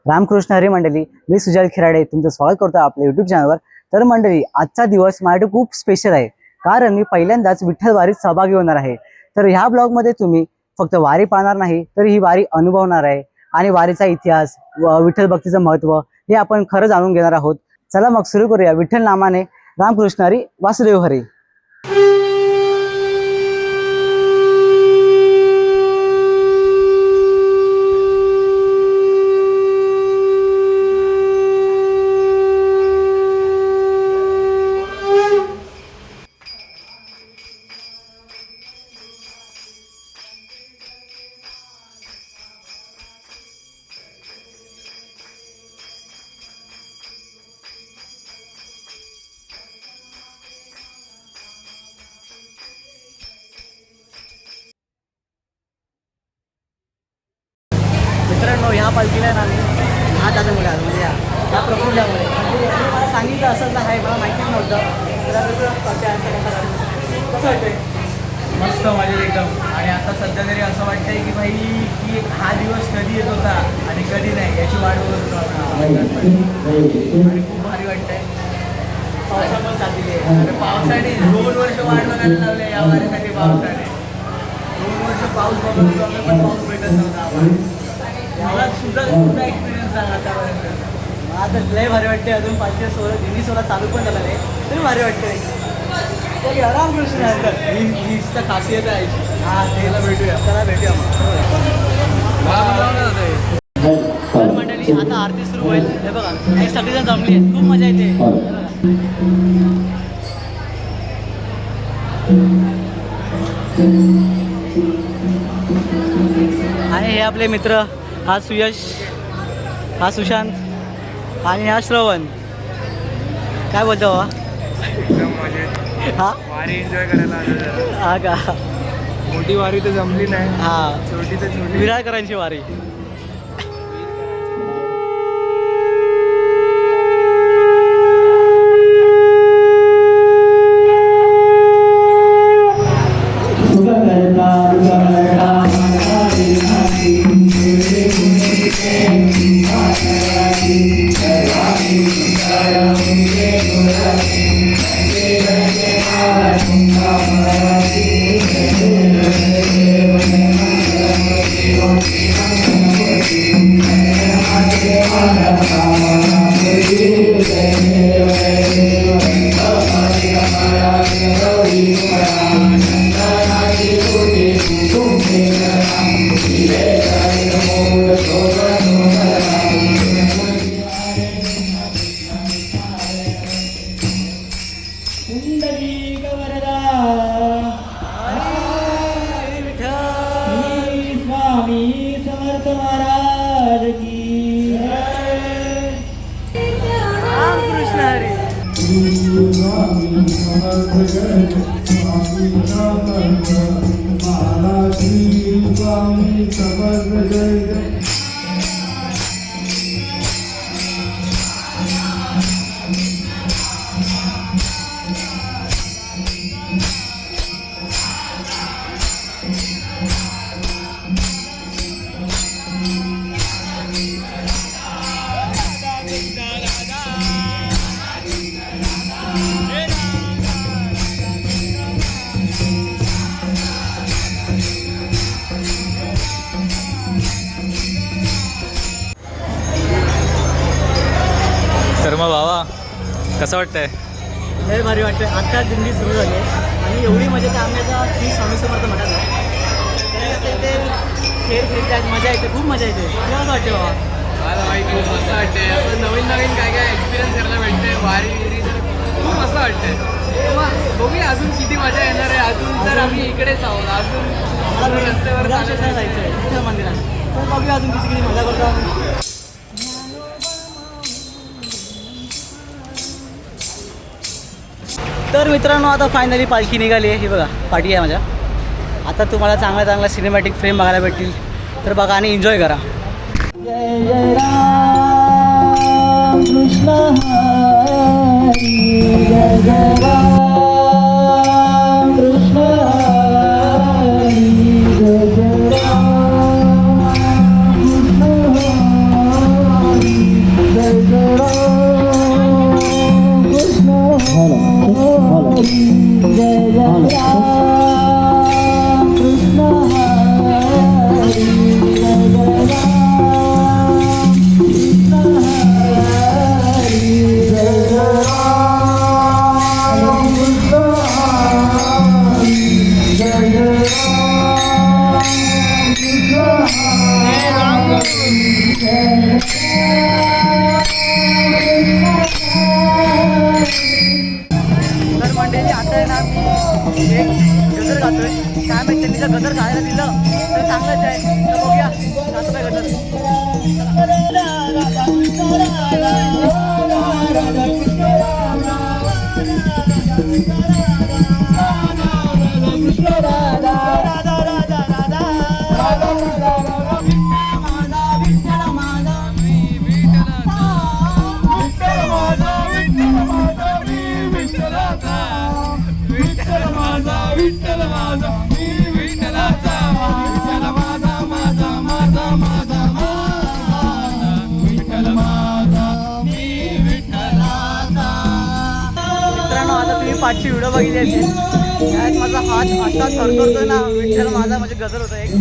रामकृष्ण हरी मंडळी, मी सुजल खिराडे तुमचं स्वागत करतो आपल्या यूट्यूब चॅनलवर। तर मंडळी, आजचा दिवस माझ्यासाठी खूप स्पेशल आहे, कारण मी पहिल्यांदाच विठ्ठल वारीत सहभागी होणार आहे। तर ह्या ब्लॉगमध्ये तुम्ही फक्त वारी पाहणार नाही, तर ही वारी अनुभवणार आहे आणि वारीचा इतिहास व विठ्ठल भक्तीचं महत्त्व हे आपण खरं जाणून घेणार आहोत। चला मग सुरू करूया विठ्ठल नामाने। रामकृष्ण हरी, वासुदेव हरी। मित्रांनो, ह्या पालखीला ना मी हात आल्यामुळे आलो, म्हणजे या प्रफुल्ल्यामुळे म्हणजे मला सांगितलं असं आहे, मला माहितीच नव्हतं। कसं वाटतंय? मस्त मजा एकदम। आणि आता सध्या तरी असं वाटतंय की भाई की हा दिवस कधी येत होता आणि कधी नाही याची वाट बघत होतो आपण। आणि खूप भारी वाटतंय। पावसामुळे चाललेली आहे आणि पावसाने 2 वर्ष वाट बघायला लावले या वारीसाठी। पावसाने 2 वर्ष पाऊस बघत होतो, पण पाऊस भेटत नव्हता आम्हाला। मला सुद्धा एक्सपिरियन्स सांगा आतापर्यंत। मला तर लय भारी वाटते। अजून 516 दिनी 16 चालू पण झाला नाही, तरी भारी वाटतंय। रामकृष्ण हीच तर खासियत आहे। हां, त्याला भेटूया, त्याला भेटूया तर मंडळी, आता आरती सुरू होईल। हे बघा, हे सगळेजण जमले आहेत, खूप मजा येते। आणि हे आपले मित्र, हा सुयश, हा सुशांत आणि हा श्रवण। काय बोलतो बाबा? एकदम मजेत। हा, वारी एन्जॉय करायला आलो। हा का? मोठी वारी तर जमली नाही, हा, छोटी तर छोटी। विराळकरांची वारी। तर मग बाबा, कसं वाटतंय? लय भारी वाटतं। आता दिंडी सुरू झाली आणि एवढी मजा ते आम्ही आता श्री स्वामी समर्थ म्हणत आहे, ते खेळ खेळतात, मजा येते, खूप मजा येते। तुला कसं वाटते बाबा? मला भाई खूप मस्त वाटतंय। असं नवीन नवीन काय काय एक्सपिरियन्स करायला भेटतंय वारी तर खूप मस्त वाटतंय। तेव्हा बघूया अजून किती मजा येणार आहे। अजून तर आम्ही इकडेच आहोत, अजून रस्त्यावर जायचं आहे विठ्ठल मंदिरात, तर बघूया अजून किती किती मजा करतो आम्ही। तर मित्रांनो, आता फायनली पालखी निघाली आहे। ही बघा, पाठी आहे माझ्या। आता तुम्हाला चांगल्या चांगल्या सिनेमॅटिक फ्रेम बघायला भेटतील, तर बघा आणि एन्जॉय करा। जय जय राम कृष्ण हरी, जय जय राम कृष्ण हरी, जय जय राम कृष्ण हरी। तर मंडळी आता आहे ना मी एक गजर गातोय. काय माहिती त्यांनी जर गजर गायला दिलं तर चांगलंच आहे. तर बघूया गातो काय गजर. मित्रांनो आता तुम्ही पाठची व्हिडिओ बघितली असेल. त्यात माझा हात असा थरथरतोय ना. विठ्ठल माझा म्हणजे गजर होता एक तो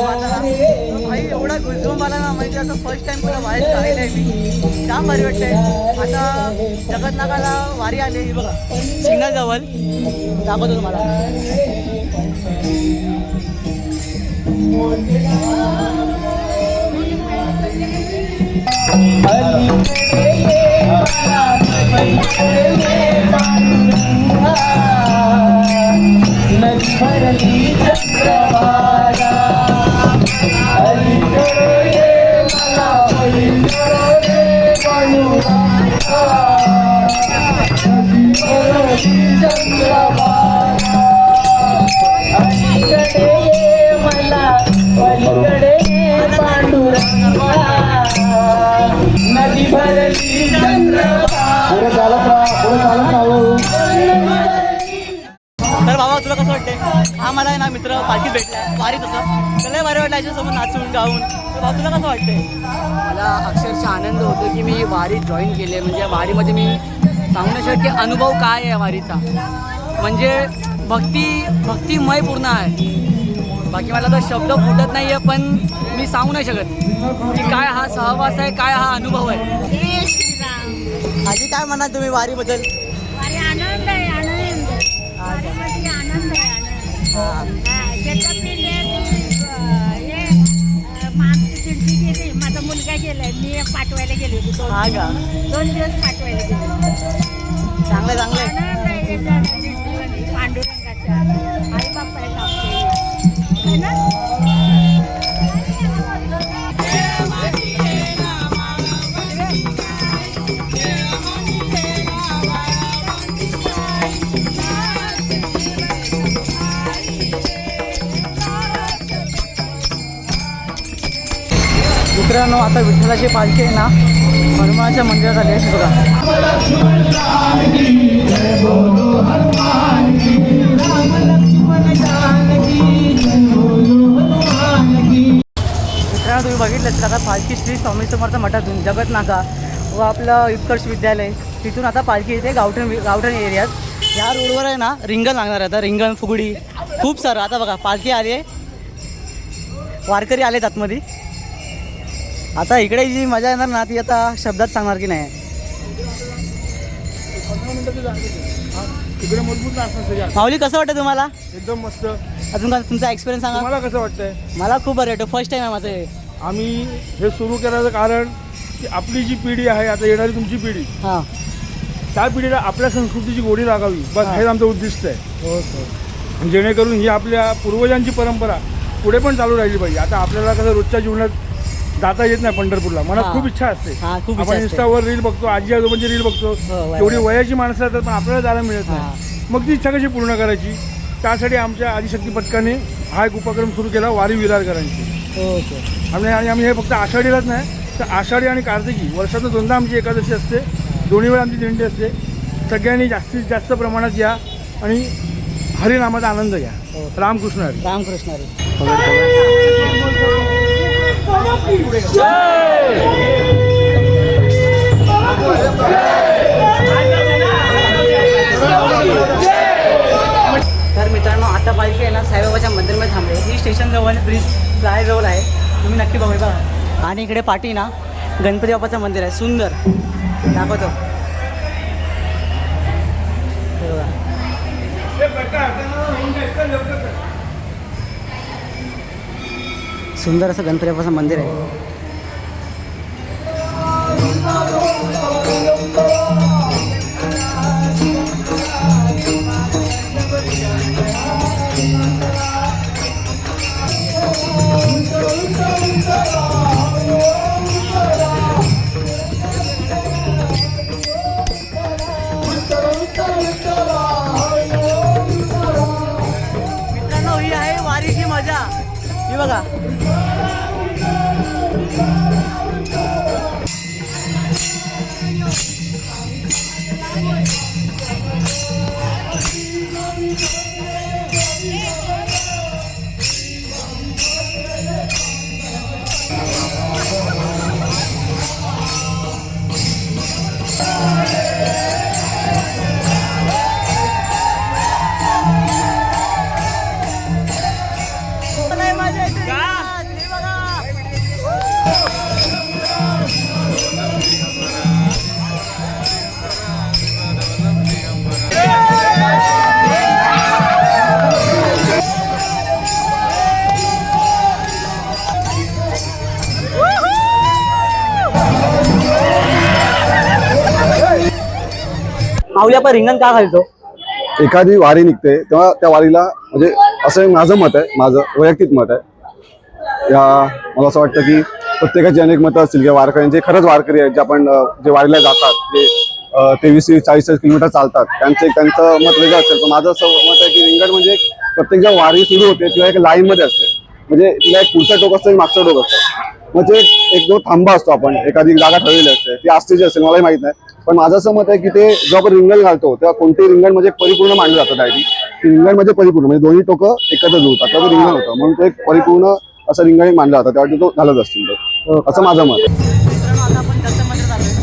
माझा ना, तो भाई एवढा गुंजवून मला ना. म्हणजे असं फर्स्ट टाइम तुला बाहेर गायला आहे मी. जाम भारी वाटतंय. आता जगतनाकाला वारी आली ही बघा सिग्नल जवळ दाखवतो तुम्हाला. तर बाबा तुला कसं वाटतंय? हा मला आहे ना मित्र पालखीत भेटलाय वारी तसं त्याला भारी वाटलं याच्यासोबत नाचून गाऊन. तर बाबा तुला कसं वाटतंय? मला अक्षरशः आनंद होतो की मी वारी जॉईन केली आहे. म्हणजे वारीमध्ये मी सांगू नाही शकत की अनुभव काय आहे वारीचा. म्हणजे भक्तिमय पूर्ण आहे. बाकी मला तर शब्द फुटत नाही आहे, पण मी सांगू नाही शकत की काय हा सहवास आहे, काय हा अनुभव आहे. जय श्रीराम. आजी काय म्हणाल तुम्ही वारीबद्दल? अरे आनंद आहे, आनंद. वारीमध्ये आनंद आहे, आनंद. त्याच्या आमची चिंटी गेली, माझा मुलगा गेलाय, मी पाठवायला गेले होते हा का? 2 दिवस पाठवायला गेले. चांगलं चांगलं आहे. आनंद आहे याच्या दिंडीमध्ये, पांडुरंगाच्या आई बाप्पा आहेत आपले है ना. मित्रांनो आता विठ्ठलाची पालखी आहे ना हनुमानाच्या मंदिरात आली आहे बघा. मित्रांनो तुम्ही बघितलं तर आता पालखी श्री स्वामी समर्थ मठातून जगतनाका व आपलं उत्कर्ष विद्यालय तिथून आता पालखी येते गावठण एरियात. या रोडवर आहे ना रिंगण लागणार आहे. आता रिंगण फुगडी खूप सारं. आता बघा पालखी आली आहे, वारकरी आलेत आतमध्ये. आता इकडे जी मजा येणार ना ती आता शब्दात सांगणार की नाही. माऊली कसं वाटतं तुम्हाला? एकदम मस्त. अजून का तुमचा एक्सपिरियन्स सांगा. तुम्हाला कसं वाटतंय? मला खूप बरं वाटतं. फर्स्ट टाइम आहे माझं हे. आम्ही हे सुरू करण्याचं कारण की आपली जी पिढी आहे आता येणारी तुमची पिढी हां त्या पिढीला आपल्या संस्कृतीची गोडी लागावी बस हां. हेच आमचं उद्दिष्ट आहे. ओके. जेणेकरून ही आपल्या पूर्वजांची परंपरा पुढे पण चालू राहिली पाहिजे. आता आपल्याला कसं रोजच्या जीवनात जाता येत नाही पंढरपूरला. मला हां. खूप इच्छा असते. हां, खूप इच्छा आपण असते. इंस्टावर रील बघतो, आजी आजोबांची रील बघतो, बरोबर. तेवढी वयाची माणसं असतात पण आपल्याला जायला मिळत हां. नाही. मग ती इच्छा कशी पूर्ण करायची? त्यासाठी आमच्या आदिशक्ती पथकाने हा एक उपक्रम सुरू केला वारी विरारकरांची. ओके. आणि आम्ही हे फक्त आषाढीलाच नाही तर आषाढी आणि कार्तिकी वर्षातून 2दा आमची एकादशी असते. दोन्ही वेळा आमची दिंडी असते. सगळ्यांनी जास्तीत जास्त प्रमाणात या आणि हरिनामाचा आनंद घ्या. रामकृष्ण हरी. रामकृष्ण हरी. तर मित्रांनो आता पालखी आहे ना साईबाबाच्या मंदिरमध्ये थांबले. ही स्टेशन जवळ ब्रिज फ्लायजवळ आहे. तुम्ही नक्की बघा बघा. आणि इकडे पाठी ना गणपती बाप्पाचं मंदिर आहे सुंदर दाखवतो. हे बघा. सुंदर असं गणपती बाप्पाचं मंदिर आहे. हे बघा. माऊली आपण रिंगण का घालतो? एखादी वारी निघते तेव्हा त्या वारीला म्हणजे असं माझं मत आहे, माझं वैयक्तिक मत आहे. मला असं वाटतं की प्रत्येकाची अनेक मतं असतील किंवा वारकऱ्यांचे खरंच वारकरी आहेत जे आपण जे वारीला जातात, जे 23-40 किलोमीटर चालतात, त्यांचं मत वेगळं असेल. पण माझं असं मत आहे की रिंगण म्हणजे प्रत्येक जेव्हा वारी सुरू होते तेव्हा एक लाईनमध्ये असते, म्हणजे तिला एक पुढचं टोक असतं, एक मागचं टोक असतं. म्हणजे एक जो थांबा असतो, आपण एखादी जागा ठरवलेली असते, ती आस्थेची असेल मलाही माहित नाही. पण माझं असं मत आहे की ते जेव्हा आपण रिंगण घालतो तेव्हा कोणतेही रिंगण म्हणजे परिपूर्ण मानलं जातं त्यासाठी. रिंगण म्हणजे परिपूर्ण, म्हणजे दोन्ही टोकं एकत्र जुळतात तेव्हा ते रिंगण होतं, म्हणून तो एक परिपूर्ण असं रिंगण मानलं जातं, त्यासाठी तो घालत असतील तो, असं माझं मत आहे. मित्रांनो, आता आपण दत्त मंदिरात आलोय.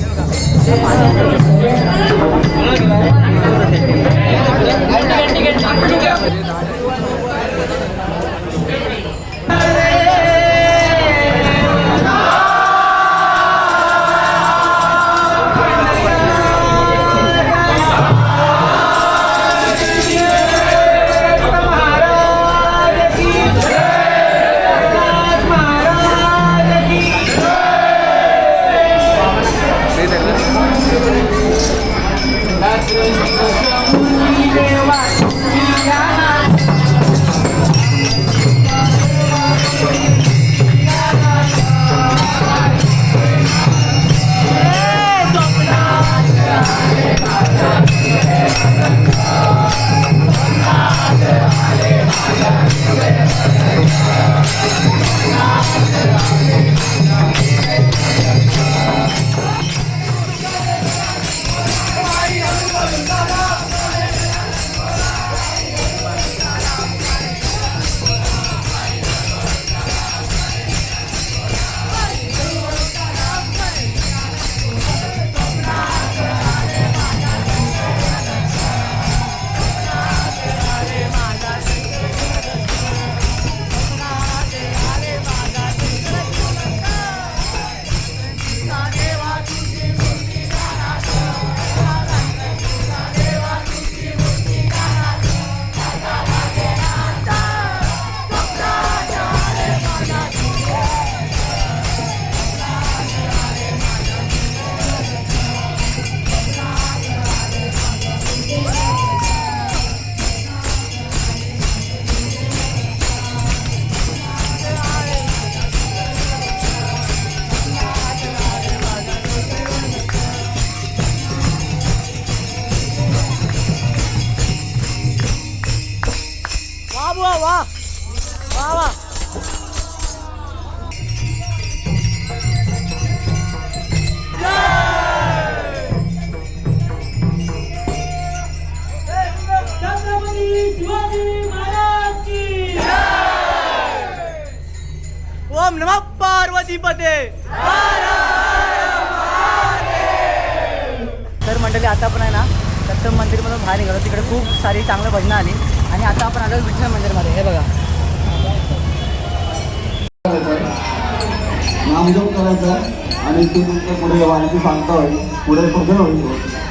ओम नमः पार्वतीपते. तर मंडळी, आता आपण आहे ना दत्त मंदिरमधून बाहेर निघालो. तिकडे खूप सारी चांगलं भजनं आली आणि आता आपण आलो विठ्ठल मंदिरमध्ये. हे बघा, नामजप करायचा आणि तू तुमच्या पुढे वाणीची सांगता होईल, पुढे भजन होईल.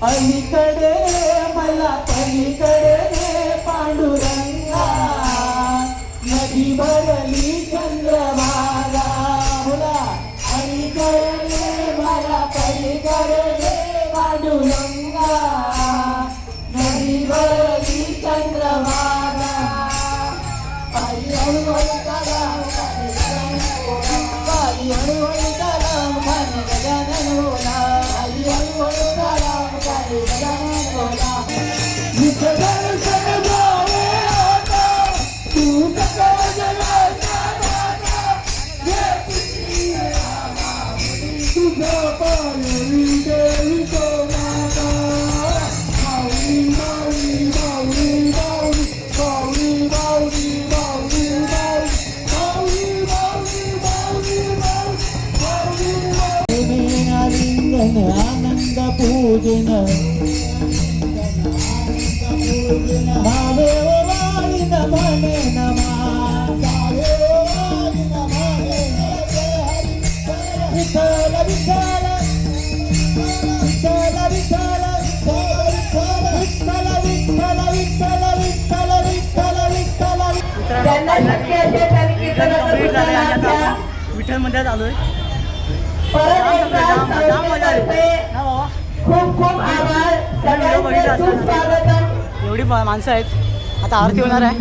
अलीकडे मला पलीकडे पांडुरंगा नदी भरली चंद्रभागा बोला अलीकडे मला पलीकडे पांडुरंगा नदी भरली चंद्रभागा पायी हळूहळू तलाव पायी हळूहळू तलाव खाणे गजानन बोला पायी हळूहळू तलाव आनंद पूजन भावे वाळीन म्हणे नमा विठ्ठल विठ्ठल विठ्ठल विठ्ठल विठ्ठल विठ्ठल विठ्ठल विठ्ठल विठ्ठल विठ्ठल त्यांना शक्य असेल त्यांनी कीर्तनाच्या विठ्ठल मंदिरात आलोय. परत एकदा संस्थेतर्फे खूप खूप आभार सगळ्यांचे सुस्वागतम. एवढी माणसं आहेत. आता आरती होणार आहे.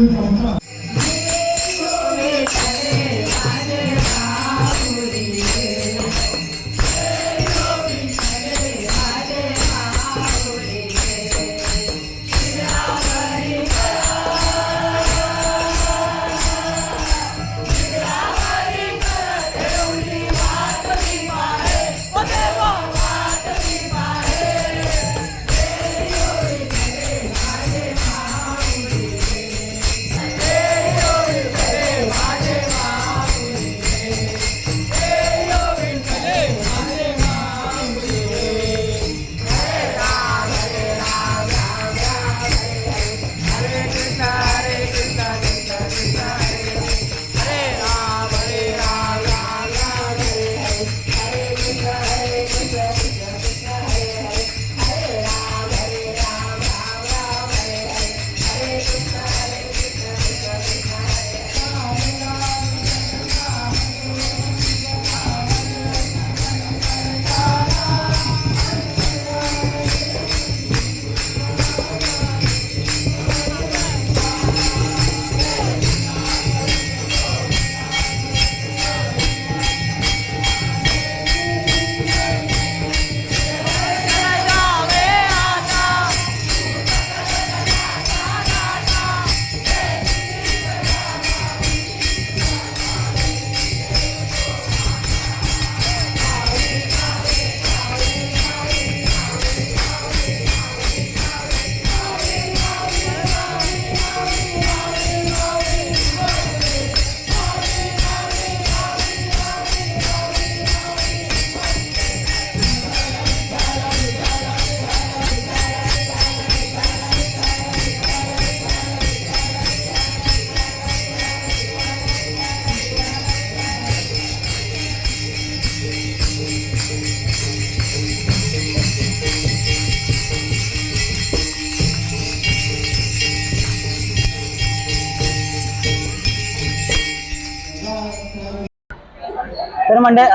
तर मंडळ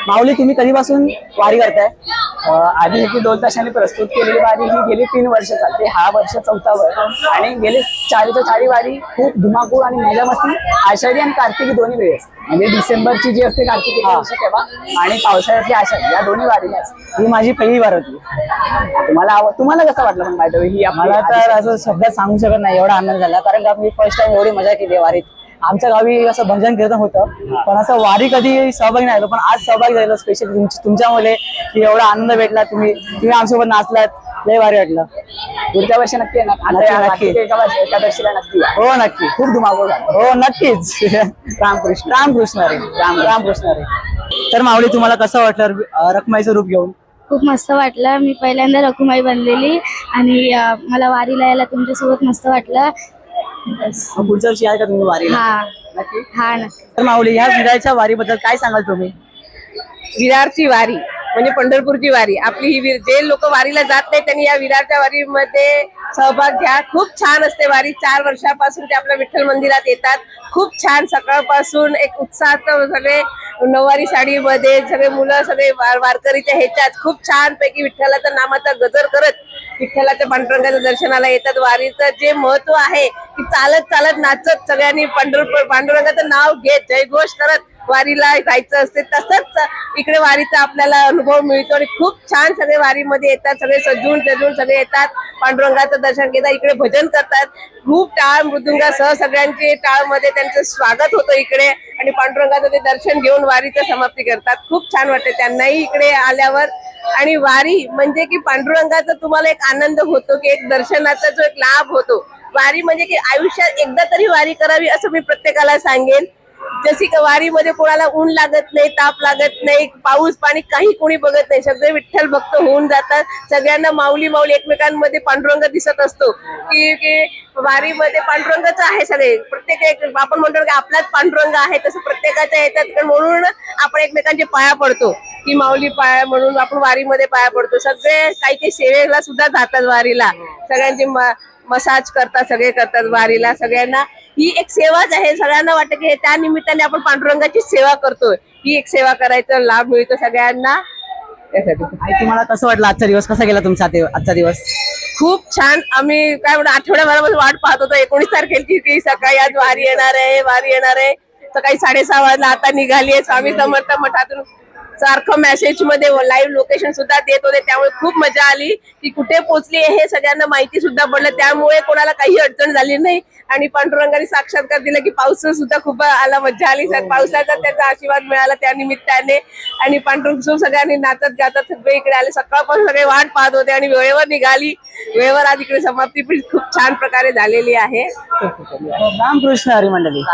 माऊली तुम्ही कधीपासून वारी करताय? आधी ही 2 तासांनी प्रस्तुत केलेली वारी ही गेली 3 वर्ष चालते. हा वर्ष 4था वर्ष आणि गेले 4 वारी खूप धुमाकूळ आणि मजा मस्ती आषाढी आणि कार्तिकी दोन्ही वेळी असते. म्हणजे डिसेंबरची जी असते कार्तिकी तेव्हा आणि पावसाळ्यातली आषाढी या दोन्ही वारीला असते. ही माझी पहिली वार होती. तुम्हाला कसं वाटलं मग माहिती ही मला तर असं शब्दात सांगू शकत नाही, एवढा आनंद झाला. कारण का मी फर्स्ट टाइम एवढी मजा केली वारीत. आमच्या गावी असं भजन कीर्तन होतं, पण असं वारी कधी सहभागी नाही झालो. पण आज सहभागी झालो स्पेशली तुमच्यामुळे, की एवढा आनंद भेटला. तुम्ही आमच्यासोबत नाचलात, लय भारी वाटलं. पुढच्या वर्षी नक्की येणार. नक्की. एकादशीला नक्की या. हो नक्की, खूप धुमाकूळ झाला. हो नक्कीच. रामकृष्ण रे. तर माऊली तुम्हाला कसं वाटलं रखमाईचं रूप घेऊन? खूप मस्त वाटलं. मी पहिल्यांदा रखुमाई बनलेली आणि मला वारीला यायला तुमच्यासोबत मस्त वाटलं. बस. मग पुढच्या वर्षी याल का तुम्ही वारीला? हा नक्की. हा नक्की. तर माऊली, ह्या विराच्या वारीबद्दल काय सांगाल तुम्ही? विरारची वारी म्हणजे पंढरपूरची वारी आपली ही जे लोक वारीला जात नाही त्यांनी या विरारच्या वारीमध्ये सहभाग घ्या. खूप छान असते वारी. 4 वर्षापासून ते आपल्या विठ्ठल मंदिरात येतात. खूप छान सकाळपासून एक उत्साहात सगळे नऊवारी साडीमध्ये सगळे मुलं सगळे वारकरीच्या ह्याच्यात खूप छान पैकी विठ्ठलाच्या नामाचा गजर करत विठ्ठलाच्या पांडुरंगाच्या दर्शनाला येतात. वारीचं जे महत्व आहे की चालत चालत नाचत सगळ्यांनी पांडुरंगाचं नाव घेत जयघोष करत वारीला जायचं असते. तसंच इकडे वारीचा आपल्याला अनुभव मिळतो आणि खूप छान सगळे वारीमध्ये येतात. सगळे सजून सगळे येतात, पांडुरंगाचं दर्शन घेतात, इकडे भजन करतात. खूप टाळ मृदुंगासह सगळ्यांचे टाळमध्ये त्यांचं स्वागत होतं इकडे आणि पांडुरंगाचं ते दर्शन घेऊन वारीचं समाप्ती करतात. खूप छान वाटते त्यांनाही इकडे आल्यावर. आणि वारी म्हणजे की पांडुरंगाचा तुम्हाला एक आनंद होतो की एक दर्शनाचा जो एक लाभ होतो. वारी म्हणजे की आयुष्यात एकदा तरी वारी करावी असं मी प्रत्येकाला सांगेन. जशी का वारीमध्ये कोणाला ऊन लागत नाही, ताप लागत नाही, पाऊस पाणी काही कोणी बघत नाही, सगळे विठ्ठल भक्त होऊन जातात. सगळ्यांना माऊली माऊली एकमेकांमध्ये पांडुरंग दिसत असतो की वारीमध्ये पांडुरंगाचं आहे. सगळे प्रत्येक आपण म्हणतो की आपलाच पांडुरंग आहे तसं प्रत्येकाच्या येतात. म्हणून आपण एकमेकांचे पाया पडतो की माऊली पाया म्हणून आपण वारीमध्ये पाया पडतो. सगळे काही सेवेला सुद्धा जातात वारीला. सगळ्यांचे मसाज करतात, सगळे करतात वारीला. सगळ्यांना ही एक सेवाच आहे. सगळ्यांना वाटतं की त्या निमित्ताने आपण पांडुरंगाची सेवा करतोय. ही एक सेवा करायचा लाभ मिळतो सगळ्यांना. त्यासाठी आई, तुम्हाला कसं वाटलं आजचा दिवस? कसा गेला तुमचा आजचा दिवस? खूप छान. आम्ही काय म्हणतो आठवड्याभरापासून वाट पाहत होतो 19 तारखेची की सकाळी आज वारी येणार आहे. सकाळी 6:30 वाजता आता निघाली आहे. स्वामी समर्थ मठातून सारखं मेसेज मध्ये लाईव्ह लोकेशन सुद्धा देत होते. त्यामुळे खूप मजा आली की कुठे पोहोचली हे सगळ्यांना माहिती सुद्धा पडलं. त्यामुळे कोणाला काही अडचण झाली नाही आणि पांडुरंगाने साक्षात्कार दिला की पाऊस सुद्धा खूप आला. मजा आली. पावसाचा त्याचा आशीर्वाद मिळाला त्या निमित्ताने आणि पांडुरंग सगळ्यांनी नाचत गाचत सगळे इकडे आले. सकाळपासून सगळे वाट पाहत होते आणि वेळेवर निघाली. वेळेवर आज इकडे समाप्ती पण खूप छान प्रकारे झालेली आहे. रामकृष्ण हरी मंडळी.